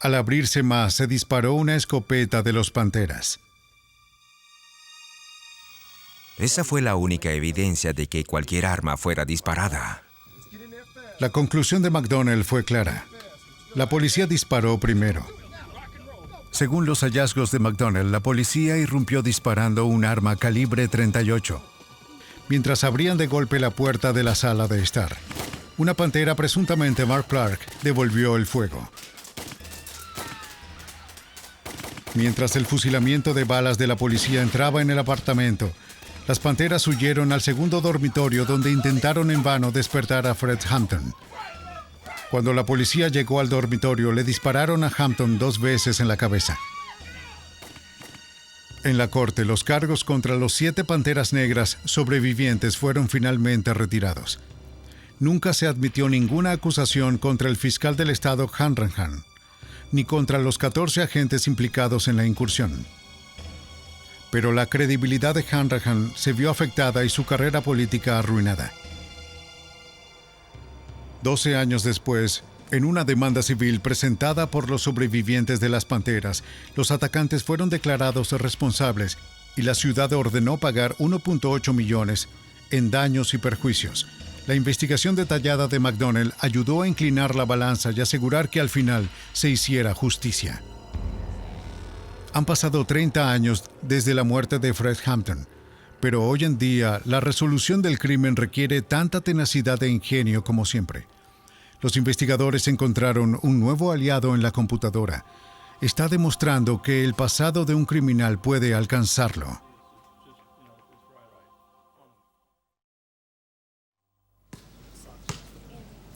Al abrirse más, se disparó una escopeta de los Panteras. Esa fue la única evidencia de que cualquier arma fuera disparada. La conclusión de McDonnell fue clara. La policía disparó primero. Según los hallazgos de McDonnell, la policía irrumpió disparando un arma calibre 38, mientras abrían de golpe la puerta de la sala de estar. Una pantera, presuntamente Mark Clark, devolvió el fuego. Mientras el fusilamiento de balas de la policía entraba en el apartamento, las panteras huyeron al segundo dormitorio donde intentaron en vano despertar a Fred Hampton. Cuando la policía llegó al dormitorio, le dispararon a Hampton 2 veces en la cabeza. En la corte, los cargos contra los 7 panteras negras sobrevivientes fueron finalmente retirados. Nunca se admitió ninguna acusación contra el fiscal del estado Hanrahan, ni contra los 14 agentes implicados en la incursión. Pero la credibilidad de Hanrahan se vio afectada y su carrera política arruinada. 12 años después, en una demanda civil presentada por los sobrevivientes de las panteras, los atacantes fueron declarados responsables y la ciudad ordenó pagar 1.8 millones en daños y perjuicios. La investigación detallada de McDonnell ayudó a inclinar la balanza y asegurar que al final se hiciera justicia. Han pasado 30 años desde la muerte de Fred Hampton, pero hoy en día la resolución del crimen requiere tanta tenacidad e ingenio como siempre. Los investigadores encontraron un nuevo aliado en la computadora. Está demostrando que el pasado de un criminal puede alcanzarlo.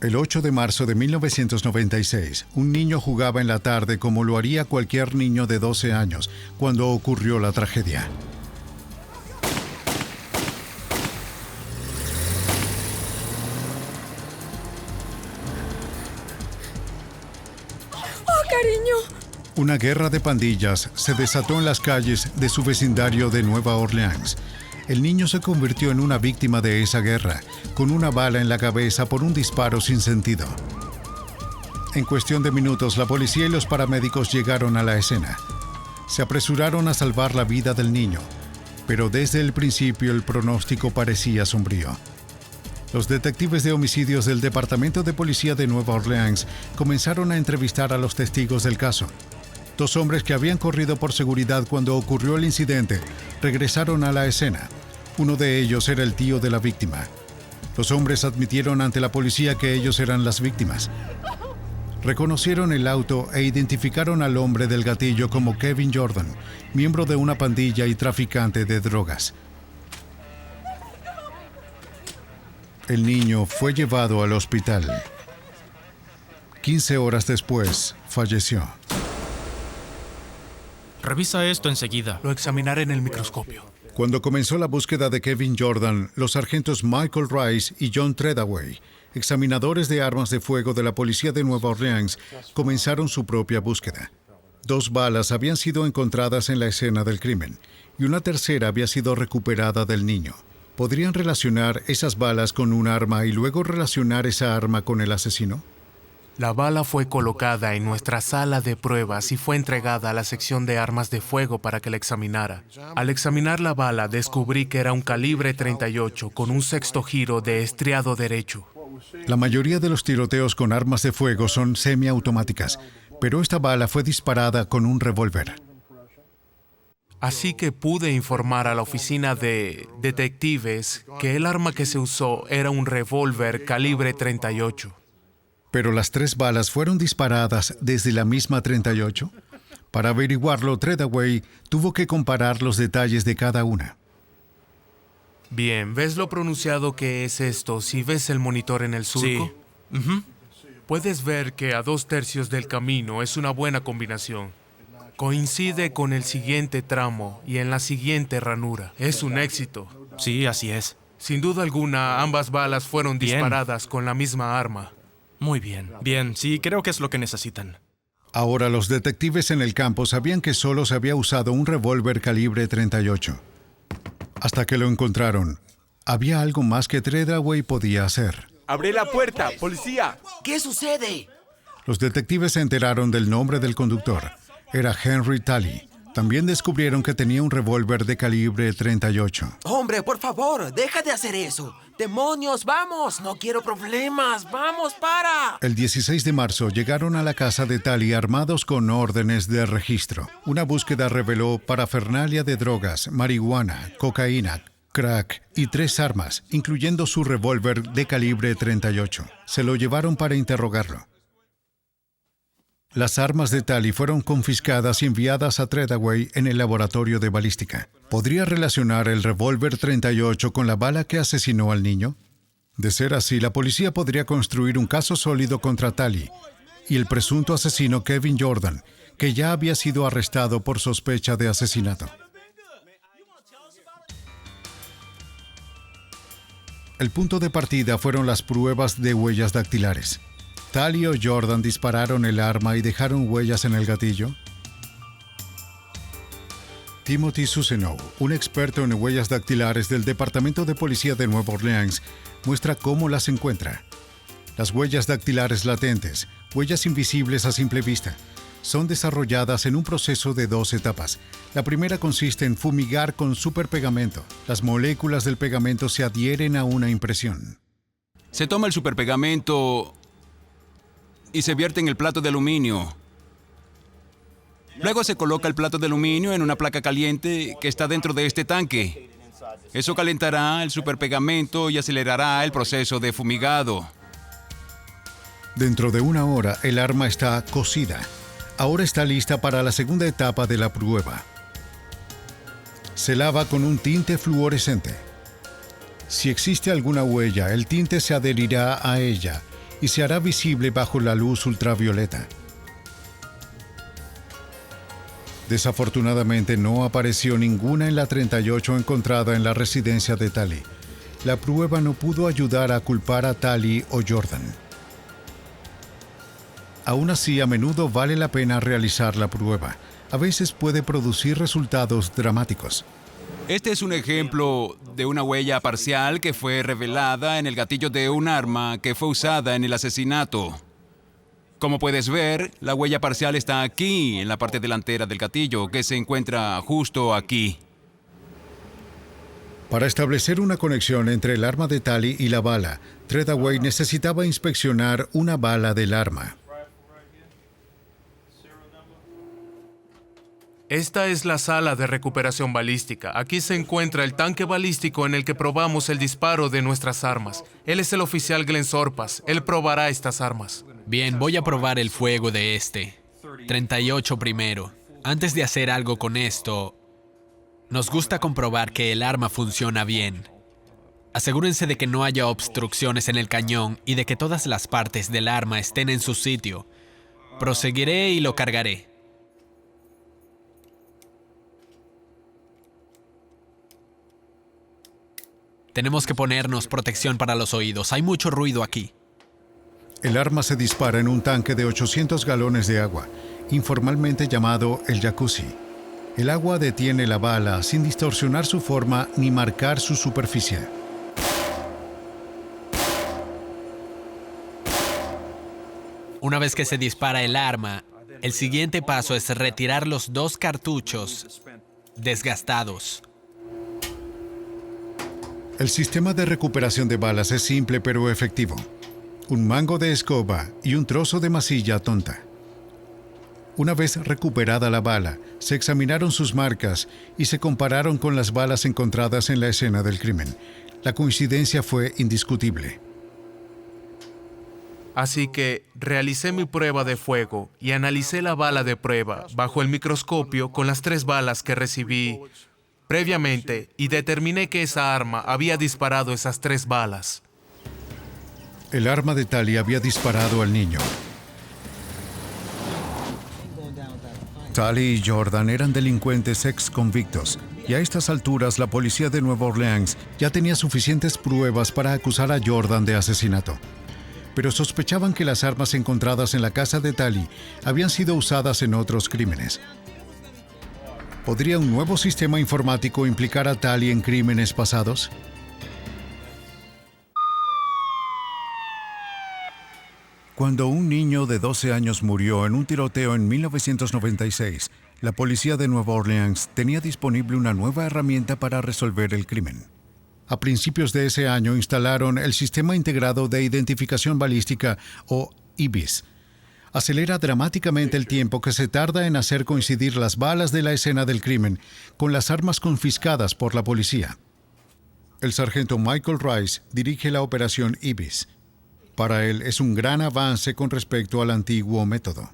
El 8 de marzo de 1996, un niño jugaba en la tarde como lo haría cualquier niño de 12 años cuando ocurrió la tragedia. ¡Oh, cariño! Una guerra de pandillas se desató en las calles de su vecindario de Nueva Orleans. El niño se convirtió en una víctima de esa guerra, con una bala en la cabeza por un disparo sin sentido. En cuestión de minutos, la policía y los paramédicos llegaron a la escena. Se apresuraron a salvar la vida del niño, pero desde el principio el pronóstico parecía sombrío. Los detectives de homicidios del Departamento de Policía de Nueva Orleans comenzaron a entrevistar a los testigos del caso. 2 hombres que habían corrido por seguridad cuando ocurrió el incidente regresaron a la escena. Uno de ellos era el tío de la víctima. Los hombres admitieron ante la policía que ellos eran las víctimas. Reconocieron el auto e identificaron al hombre del gatillo como Kevin Jordan, miembro de una pandilla y traficante de drogas. El niño fue llevado al hospital. 15 horas después, falleció. Revisa esto enseguida. Lo examinaré en el microscopio. Cuando comenzó la búsqueda de Kevin Jordan, los sargentos Michael Rice y John Treadaway, examinadores de armas de fuego de la policía de Nueva Orleans, comenzaron su propia búsqueda. 2 balas habían sido encontradas en la escena del crimen y una tercera había sido recuperada del niño. ¿Podrían relacionar esas balas con un arma y luego relacionar esa arma con el asesino? La bala fue colocada en nuestra sala de pruebas y fue entregada a la sección de armas de fuego para que la examinara. Al examinar la bala, descubrí que era un calibre 38 con un 6º giro de estriado derecho. La mayoría de los tiroteos con armas de fuego son semiautomáticas, pero esta bala fue disparada con un revólver. Así que pude informar a la oficina de detectives que el arma que se usó era un revólver calibre 38. ¿Pero las 3 balas fueron disparadas desde la misma 38? Para averiguarlo, Treadaway tuvo que comparar los detalles de cada una. Bien, ¿ves lo pronunciado que es esto si ves el monitor en el surco? Sí. Puedes ver que a 2/3 del camino es una buena combinación. Coincide con el siguiente tramo y en la siguiente ranura. Es un éxito. Sí, así es. Sin duda alguna, ambas balas fueron disparadas con la misma arma. Muy bien. Bien, sí, creo que es lo que necesitan. Ahora los detectives en el campo sabían que solo se había usado un revólver calibre 38. Hasta que lo encontraron, había algo más que Treadaway podía hacer. ¡Abre la puerta, policía! ¿Qué sucede? Los detectives se enteraron del nombre del conductor. Era Henry Talley. También descubrieron que tenía un revólver de calibre 38. Hombre, por favor, deja de hacer eso. ¡Demonios, vamos! No quiero problemas. ¡Vamos, para! El 16 de marzo llegaron a la casa de Talley armados con órdenes de registro. Una búsqueda reveló parafernalia de drogas, marihuana, cocaína, crack y 3 armas, incluyendo su revólver de calibre 38. Se lo llevaron para interrogarlo. Las armas de Talley fueron confiscadas y enviadas a Treadaway en el laboratorio de balística. ¿Podría relacionar el revólver 38 con la bala que asesinó al niño? De ser así, la policía podría construir un caso sólido contra Talley y el presunto asesino Kevin Jordan, que ya había sido arrestado por sospecha de asesinato. El punto de partida fueron las pruebas de huellas dactilares. ¿Talley o Jordan dispararon el arma y dejaron huellas en el gatillo? Timothy Susenow, un experto en huellas dactilares del Departamento de Policía de Nueva Orleans, muestra cómo las encuentra. Las huellas dactilares latentes, huellas invisibles a simple vista, son desarrolladas en un proceso de 2 etapas. La primera consiste en fumigar con superpegamento. Las moléculas del pegamento se adhieren a una impresión. Se toma el superpegamento y se vierte en el plato de aluminio. Luego se coloca el plato de aluminio en una placa caliente que está dentro de este tanque. Eso calentará el superpegamento y acelerará el proceso de fumigado. Dentro de 1 hora, el arma está cocida. Ahora está lista para la segunda etapa de la prueba. Se lava con un tinte fluorescente. Si existe alguna huella, el tinte se adherirá a ella y se hará visible bajo la luz ultravioleta. Desafortunadamente no apareció ninguna en la 38 encontrada en la residencia de Talley. La prueba no pudo ayudar a culpar a Talley o Jordan. Aún así, a menudo vale la pena realizar la prueba. A veces puede producir resultados dramáticos. Este es un ejemplo de una huella parcial que fue revelada en el gatillo de un arma que fue usada en el asesinato. Como puedes ver, la huella parcial está aquí, en la parte delantera del gatillo, que se encuentra justo aquí. Para establecer una conexión entre el arma de Tali y la bala, Treadaway necesitaba inspeccionar una bala del arma. Esta es la sala de recuperación balística. Aquí se encuentra el tanque balístico en el que probamos el disparo de nuestras armas. Él es el oficial Glenn Sorpas. Él probará estas armas. Bien, voy a probar el fuego de este. 38 primero. Antes de hacer algo con esto, nos gusta comprobar que el arma funciona bien. Asegúrense de que no haya obstrucciones en el cañón y de que todas las partes del arma estén en su sitio. Proseguiré y lo cargaré. Tenemos que ponernos protección para los oídos. Hay mucho ruido aquí. El arma se dispara en un tanque de 800 galones de agua, informalmente llamado el jacuzzi. El agua detiene la bala sin distorsionar su forma ni marcar su superficie. Una vez que se dispara el arma, el siguiente paso es retirar los 2 cartuchos desgastados. El sistema de recuperación de balas es simple pero efectivo. Un mango de escoba y un trozo de masilla tonta. Una vez recuperada la bala, se examinaron sus marcas y se compararon con las balas encontradas en la escena del crimen. La coincidencia fue indiscutible. Así que realicé mi prueba de fuego y analicé la bala de prueba bajo el microscopio con las 3 balas que recibí previamente y determiné que esa arma había disparado esas 3 balas. El arma de Tali había disparado al niño. Tali y Jordan eran delincuentes ex convictos y a estas alturas la policía de Nueva Orleans ya tenía suficientes pruebas para acusar a Jordan de asesinato. Pero sospechaban que las armas encontradas en la casa de Tali habían sido usadas en otros crímenes. ¿Podría un nuevo sistema informático implicar a Tali en crímenes pasados? Cuando un niño de 12 años murió en un tiroteo en 1996, la policía de Nueva Orleans tenía disponible una nueva herramienta para resolver el crimen. A principios de ese año instalaron el Sistema Integrado de Identificación Balística, o IBIS. Acelera dramáticamente el tiempo que se tarda en hacer coincidir las balas de la escena del crimen con las armas confiscadas por la policía. El sargento Michael Rice dirige la operación IBIS. Para él es un gran avance con respecto al antiguo método.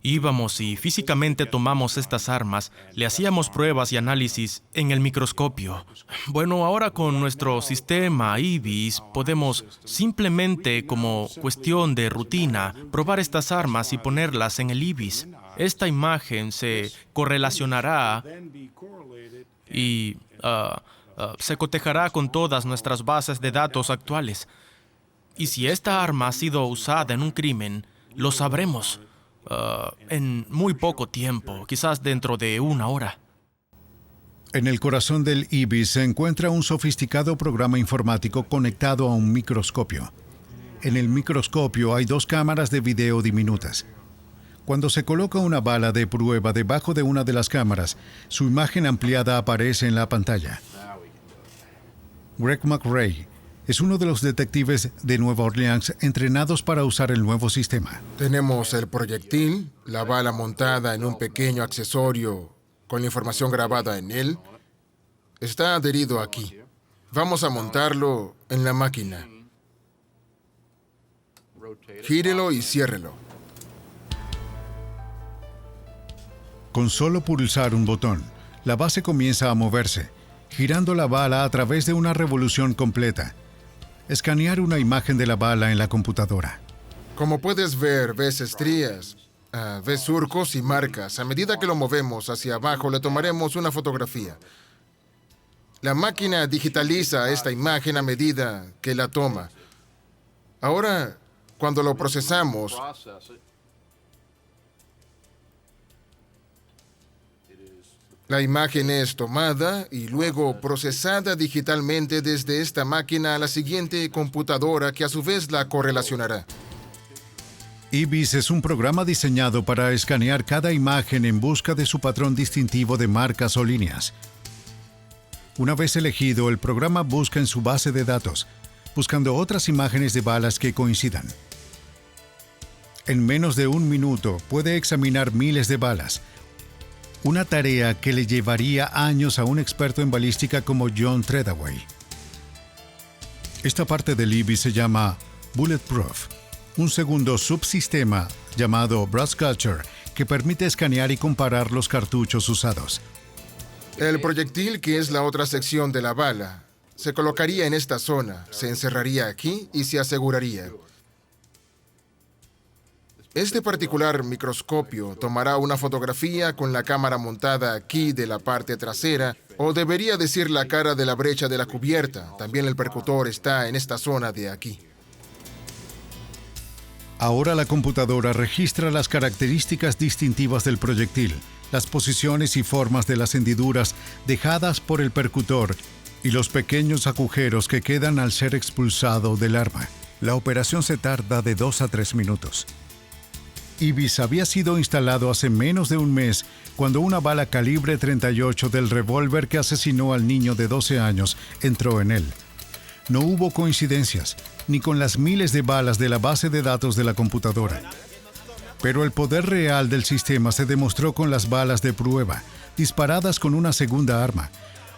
Íbamos y físicamente tomamos estas armas, le hacíamos pruebas y análisis en el microscopio. Bueno, ahora con nuestro sistema IBIS podemos simplemente, como cuestión de rutina, probar estas armas y ponerlas en el IBIS. Esta imagen se correlacionará y se cotejará con todas nuestras bases de datos actuales. Y si esta arma ha sido usada en un crimen, lo sabremos. En muy poco tiempo, quizás dentro de 1 hora. En el corazón del IBIS se encuentra un sofisticado programa informático conectado a un microscopio. En el microscopio hay 2 cámaras de video diminutas. Cuando se coloca una bala de prueba debajo de una de las cámaras, su imagen ampliada aparece en la pantalla. Greg McRae es uno de los detectives de Nueva Orleans entrenados para usar el nuevo sistema. Tenemos el proyectil, la bala montada en un pequeño accesorio con la información grabada en él. Está adherido aquí. Vamos a montarlo en la máquina. Gírelo y ciérrelo. Con solo pulsar un botón, la base comienza a moverse, girando la bala a través de una revolución completa. Escanear una imagen de la bala en la computadora. Como puedes ver, ves estrías, ves surcos y marcas. A medida que lo movemos hacia abajo, le tomaremos una fotografía. La máquina digitaliza esta imagen a medida que la toma. Ahora, cuando lo procesamos, la imagen es tomada y luego procesada digitalmente desde esta máquina a la siguiente computadora que a su vez la correlacionará. IBIS es un programa diseñado para escanear cada imagen en busca de su patrón distintivo de marcas o líneas. Una vez elegido, el programa busca en su base de datos, buscando otras imágenes de balas que coincidan. En menos de 1 minuto puede examinar miles de balas, una tarea que le llevaría años a un experto en balística como John Treadaway. Esta parte del IBIS se llama Bulletproof, un segundo subsistema llamado Brass Catcher que permite escanear y comparar los cartuchos usados. El proyectil, que es la otra sección de la bala, se colocaría en esta zona, se encerraría aquí y se aseguraría. Este particular microscopio tomará una fotografía con la cámara montada aquí de la parte trasera, o debería decir la cara de la brecha de la cubierta. También el percutor está en esta zona de aquí. Ahora la computadora registra las características distintivas del proyectil, las posiciones y formas de las hendiduras dejadas por el percutor y los pequeños agujeros que quedan al ser expulsado del arma. La operación se tarda de 2 a 3 minutos. IBIS había sido instalado hace menos de 1 mes cuando una bala calibre 38 del revólver que asesinó al niño de 12 años entró en él. No hubo coincidencias, ni con las miles de balas de la base de datos de la computadora. Pero el poder real del sistema se demostró con las balas de prueba, disparadas con una segunda arma,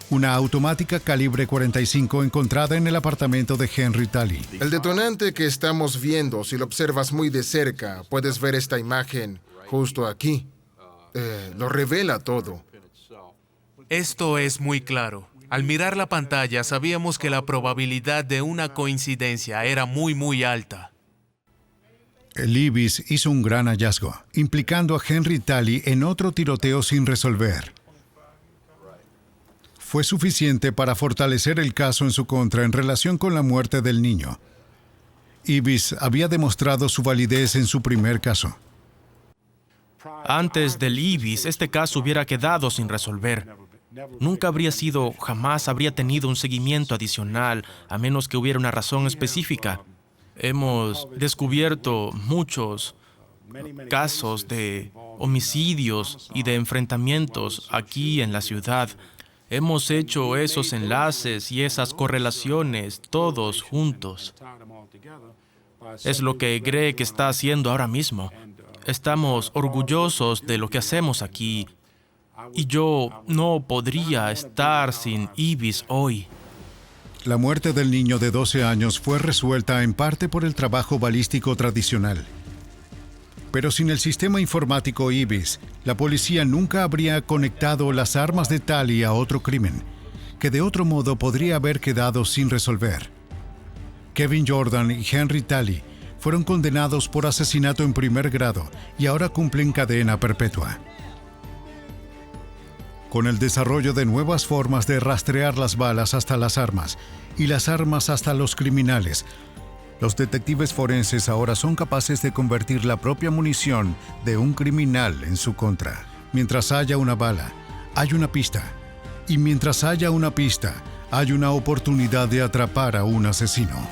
una automática calibre 45 encontrada en el apartamento de Henry Talley. El detonante que estamos viendo, si lo observas muy de cerca, puedes ver esta imagen justo aquí. Lo revela todo. Esto es muy claro. Al mirar la pantalla, sabíamos que la probabilidad de una coincidencia era muy alta. El IBIS hizo un gran hallazgo, implicando a Henry Talley en otro tiroteo sin resolver. Fue suficiente para fortalecer el caso en su contra en relación con la muerte del niño. IBIS había demostrado su validez en su primer caso. Antes del IBIS, este caso hubiera quedado sin resolver. Nunca jamás habría tenido un seguimiento adicional, a menos que hubiera una razón específica. Hemos descubierto muchos casos de homicidios y de enfrentamientos aquí en la ciudad. Hemos hecho esos enlaces y esas correlaciones todos juntos. Es lo que Greg está haciendo ahora mismo. Estamos orgullosos de lo que hacemos aquí. Y yo no podría estar sin IBIS hoy. La muerte del niño de 12 años fue resuelta en parte por el trabajo balístico tradicional. Pero sin el sistema informático IBIS, la policía nunca habría conectado las armas de Talley a otro crimen, que de otro modo podría haber quedado sin resolver. Kevin Jordan y Henry Talley fueron condenados por asesinato en primer grado y ahora cumplen cadena perpetua. Con el desarrollo de nuevas formas de rastrear las balas hasta las armas y las armas hasta los criminales, los detectives forenses ahora son capaces de convertir la propia munición de un criminal en su contra. Mientras haya una bala, hay una pista. Y mientras haya una pista, hay una oportunidad de atrapar a un asesino.